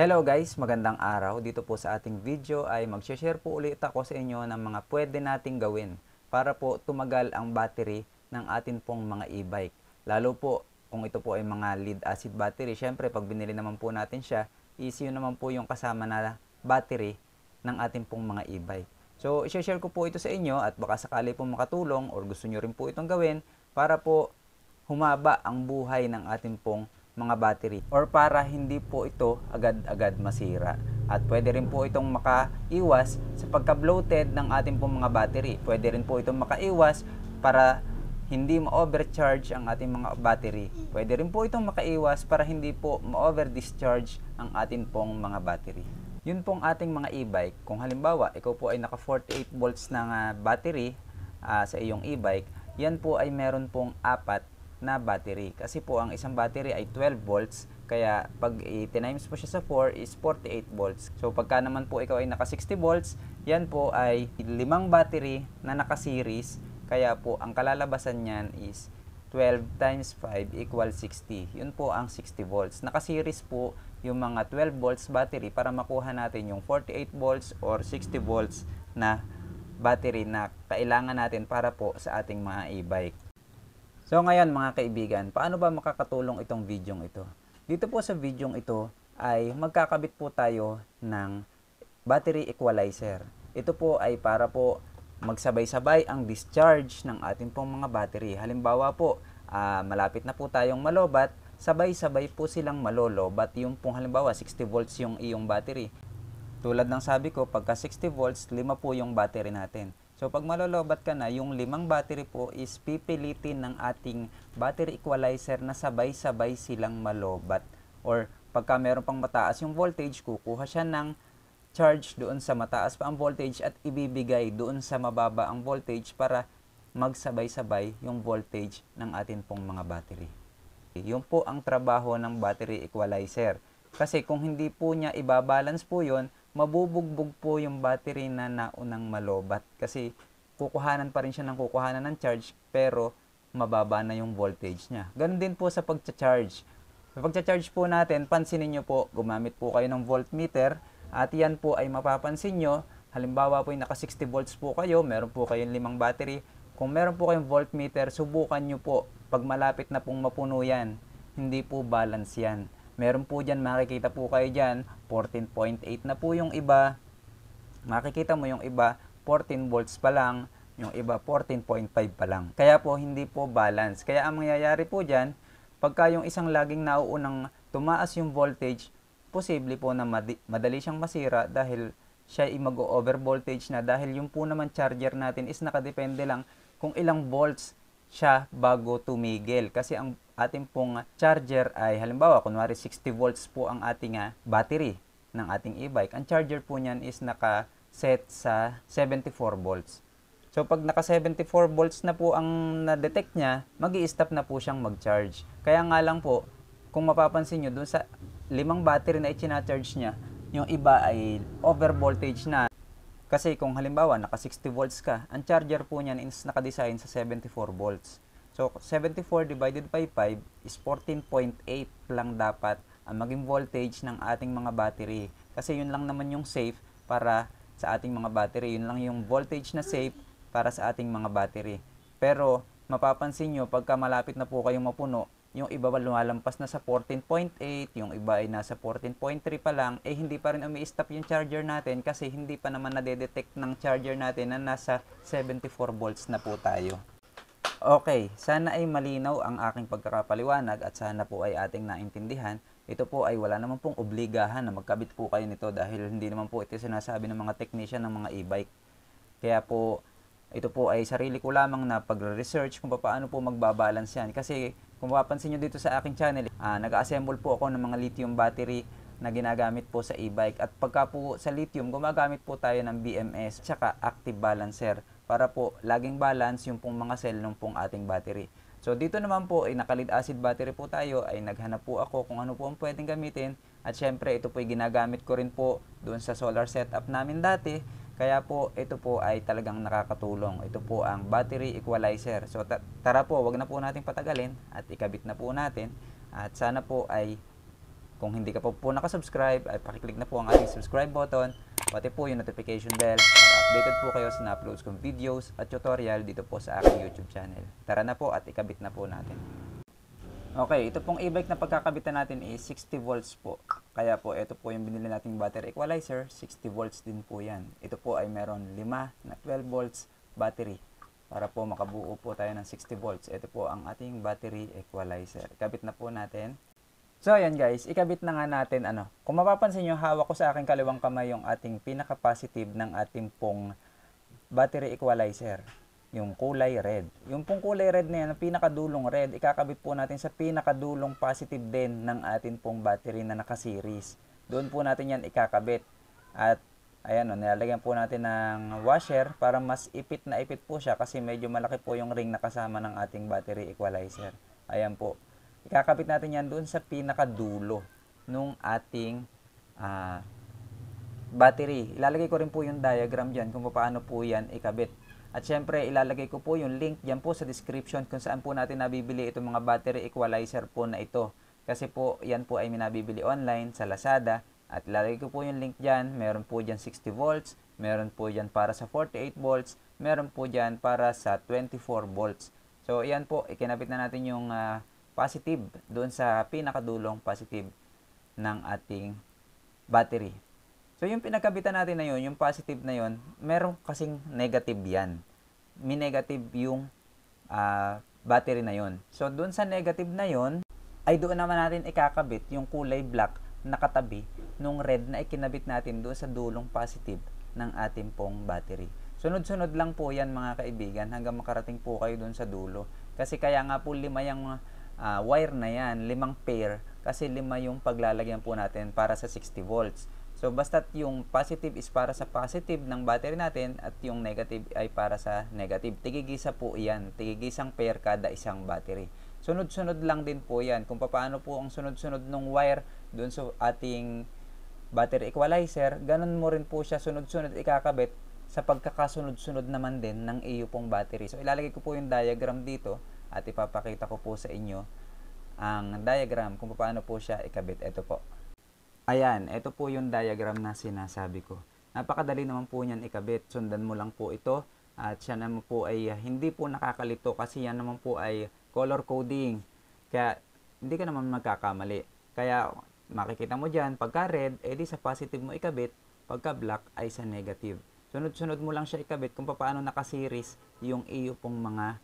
Hello guys, magandang araw. Dito po sa ating video ay mag-share po ulit ako sa inyo ng mga pwede nating gawin para po tumagal ang battery ng atin pong mga e-bike. Lalo po kung ito po ay mga lead acid battery, syempre pag binili naman po natin siya, easy yun naman po yung kasama na battery ng ating pong mga e-bike. So, i-share ko po ito sa inyo at baka sakali po makatulong or gusto nyo rin po itong gawin para po humaba ang buhay ng ating pong mga battery or para hindi po ito agad-agad masira. At pwede rin po itong makaiwas sa pagka-bloated ng ating pong mga battery. Pwede rin po itong makaiwas para hindi ma-overcharge ang ating mga battery. Pwede rin po itong makaiwas para hindi po ma-overdischarge ang ating pong mga battery. Yun pong ating mga e-bike. Kung halimbawa, ikaw po ay naka 48 volts na battery sa iyong e-bike, yan po ay meron pong apat na battery. Kasi po ang isang battery ay 12 volts, kaya pag i-times mo siya sa 4 is 48 volts. So pagka naman po ikaw ay naka 60 volts, yan po ay 5 battery na naka-series, kaya po ang kalalabasan niyan is 12 times 5 equal 60. Yun po ang 60 volts. Naka-series po yung mga 12 volts battery para makuha natin yung 48 volts or 60 volts na battery na kailangan natin para po sa ating mga e-bike. So ngayon mga kaibigan, paano ba makakatulong itong videong ito? Dito po sa videong ito ay magkakabit po tayo ng battery equalizer. Ito po ay para po magsabay-sabay ang discharge ng ating pong mga battery. Halimbawa po, malapit na po tayong malobat, sabay-sabay po silang malolobat. Yung pong halimbawa 60 volts yung iyong battery. Tulad ng sabi ko, pagka 60 volts, 5 po yung battery natin. So pag malolobat ka na, yung 5 battery po is pipilitin ng ating battery equalizer na sabay-sabay silang malobat. Or pagka meron pang mataas yung voltage, kukuha siya ng charge doon sa mataas pa ang voltage at ibibigay doon sa mababa ang voltage para magsabay-sabay yung voltage ng atin pong mga battery. Yun po ang trabaho ng battery equalizer. Kasi kung hindi po niya ibabalance po yun, mabubugbog po yung battery na naunang malobat. Kasi kukuhanan pa rin siya ng kukuhanan ng charge, pero mababa na yung voltage niya. Ganun din po sa pagcha-charge. Sa pagcha-charge po natin, pansinin nyo po, gumamit po kayo ng voltmeter, at yan po ay mapapansin nyo, halimbawa po yung naka 60 volts po kayo, meron po kayong 5 battery, kung meron po kayong voltmeter, subukan nyo po, pag malapit na pong mapuno yan, hindi po balance yan. Meron po dyan, makikita po kayo dyan, 14.8 na po yung iba. Makikita mo yung iba, 14 volts pa lang, yung iba 14.5 pa lang. Kaya po, hindi po balance. Kaya ang mangyayari po dyan, pagka yung isang laging nauunang tumaas yung voltage, posible po na madali siyang masira dahil siya ay mag-over voltage na, dahil yung po naman charger natin is nakadepende lang kung ilang volts siya bago tumigil. Kasi ang ating pong charger ay halimbawa kunwari 60 volts po ang ating battery ng ating e-bike. Ang charger po niyan is naka-set sa 74 volts. So pag naka 74 volts na po ang na-detect niya, magi-stop na po siyang mag-charge. Kaya nga lang po, kung mapapansin nyo, dun sa 5 battery na i-charge niya, yung iba ay over voltage na. Kasi kung halimbawa naka 60 volts ka, ang charger po niyan is naka-design sa 74 volts. So 74 divided by 5 is 14.8 lang dapat ang maging voltage ng ating mga battery. Kasi yun lang naman yung safe para sa ating mga battery. Yun lang yung voltage na safe para sa ating mga battery. Pero mapapansin nyo, pagka malapit na po kayong mapuno, yung iba lumalampas na sa 14.8, yung iba ay nasa 14.3 pa lang, eh hindi pa rin umi-stop yung charger natin kasi hindi pa naman nade-detect ng charger natin na nasa 74 volts na po tayo. Okay, sana ay malinaw ang aking pagkakapaliwanag at sana po ay ating naintindihan. Ito po ay wala naman pong obligahan na magkabit po kayo nito dahil hindi naman po ito sinasabi ng mga technician ng mga e-bike. Kaya po, ito po ay sarili ko lamang na pagre-research kung paano po magbabalance yan. Kasi kung mapapansin nyo dito sa aking channel, nag-assemble po ako ng mga lithium battery na ginagamit po sa e-bike. At pagka po sa lithium, gumagamit po tayo ng BMS at active balancer para po laging balance yung pong mga cell ng pong ating battery. So dito naman po ay naka-lead acid battery po tayo, ay naghanap po ako kung ano po ang pwedeng gamitin. At syempre ito po ay ginagamit ko rin po doon sa solar setup namin dati. Kaya po, ito po ay talagang nakakatulong. Ito po ang battery equalizer. So, tara po, wag na po natin patagalin at ikabit na po natin. At sana po ay Kung hindi ka pa po nakasubscribe, ay pakiclick na po ang ating subscribe button, pati po yung notification bell para updated po kayo sa na-uploads kong videos at tutorial dito po sa aking YouTube channel. Tara na po at ikabit na po natin. Okay, ito pong e-bike na pagkakabitan natin is 60 volts po. Kaya po, ito po yung binili nating battery equalizer, 60 volts din po yan. Ito po ay meron 5 na 12 volts battery para po makabuo po tayo ng 60 volts. Ito po ang ating battery equalizer. Ikabit na po natin. So, ayan guys, ikabit na nga natin Kung mapapansin nyo, hawak ko sa aking kaliwang kamay yung ating pinaka-positive ng ating pong battery equalizer. Yung kulay red. Yung pong kulay red na yan, ang pinakadulong red, ikakabit po natin sa pinakadulong positive din ng atin pong battery na naka-series. Doon po natin yan ikakabit. At ayan nilalagyan po natin ng washer para mas ipit na ipit po siya kasi medyo malaki po yung ring na kasama ng ating battery equalizer. Ayan po. Ikakabit natin yan doon sa pinakadulo nung ating battery. Ilalagay ko rin po yung diagram dyan kung paano po yan ikabit. At syempre, ilalagay ko po yung link dyan po sa description kung saan po natin nabibili itong mga battery equalizer po na ito. Kasi po, yan po ay minabibili online sa Lazada. At ilalagay ko po yung link dyan. Meron po dyan 60 volts. Meron po dyan para sa 48 volts. Meron po dyan para sa 24 volts. So, yan po. Ikinabit na natin yung positive doon sa pinakadulong positive ng ating battery. So, yung pinagkabitan natin na yun, yung positive na yun, meron kasing negative yan. May negative yung battery na yun. So, doon sa negative na yun, ay doon naman natin ikakabit yung kulay black na katabi nung red na ikinabit natin doon sa dulong positive ng ating pong battery. Sunod-sunod lang po yan mga kaibigan hanggang makarating po kayo doon sa dulo. Kasi kaya nga po 5 yung wire na yan, 5 pair, kasi 5 yung paglalagyan po natin para sa 60 volts. So, basta't yung positive is para sa positive ng battery natin at yung negative ay para sa negative. Tigigisa po yan. Tigigisang pair kada isang battery. Sunod-sunod lang din po yan. Kung paano po ang sunod-sunod ng wire dun sa ating battery equalizer, ganun mo rin po siya sunod-sunod ikakabit sa pagkakasunod-sunod naman din ng iyo pong battery. So, ilalagay ko po yung diagram dito at ipapakita ko po sa inyo ang diagram kung paano po siya ikabit. Ito po. Ayan, ito po yung diagram na sinasabi ko. Napakadali naman po niyan ikabit. Sundan mo lang po ito at siya naman po ay hindi po nakakalito kasi yan naman po ay color coding. Kaya hindi ka naman magkakamali. Kaya makikita mo dyan, pagka red, edi sa positive mo ikabit, pagka black ay sa negative. Sunod-sunod mo lang siya ikabit kung paano nakaseries yung iyo pong mga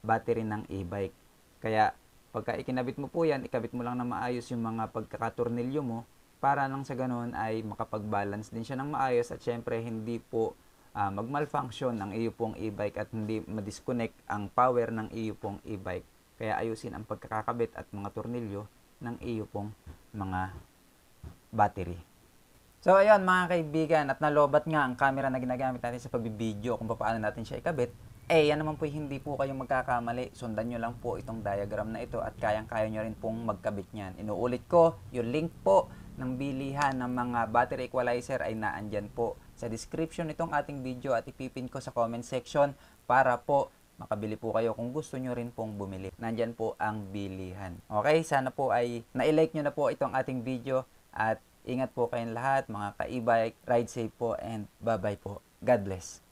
battery ng e-bike. Kaya pagka ikinabit mo po yan, ikabit mo lang na maayos yung mga pagkakatornilyo mo para nang sa ganun ay makapag-balance din siya ng maayos at syempre hindi po mag-malfunction ang iyo pong e-bike at hindi ma-disconnect ang power ng iyo pong e-bike. Kaya ayusin ang pagkakakabit at mga tornilyo ng iyo pong mga battery. So ayun mga kaibigan, at nalobat nga ang camera na ginagamit natin sa pagbibideo kung paano natin siya ikabit. Yan naman po hindi po kayong magkakamali. Sundan nyo lang po itong diagram na ito at kayang-kaya nyo rin pong magkabit niyan. Inuulit ko, yung link po ng bilihan ng mga battery equalizer ay naandyan po sa description nitong ating video at ipipin ko sa comment section para po makabili po kayo kung gusto nyo rin pong bumili. Nandyan po ang bilihan. Okay, sana po ay na-like nyo na po itong ating video at ingat po kayong lahat mga ka-e-bike. Ride safe po and bye-bye po. God bless.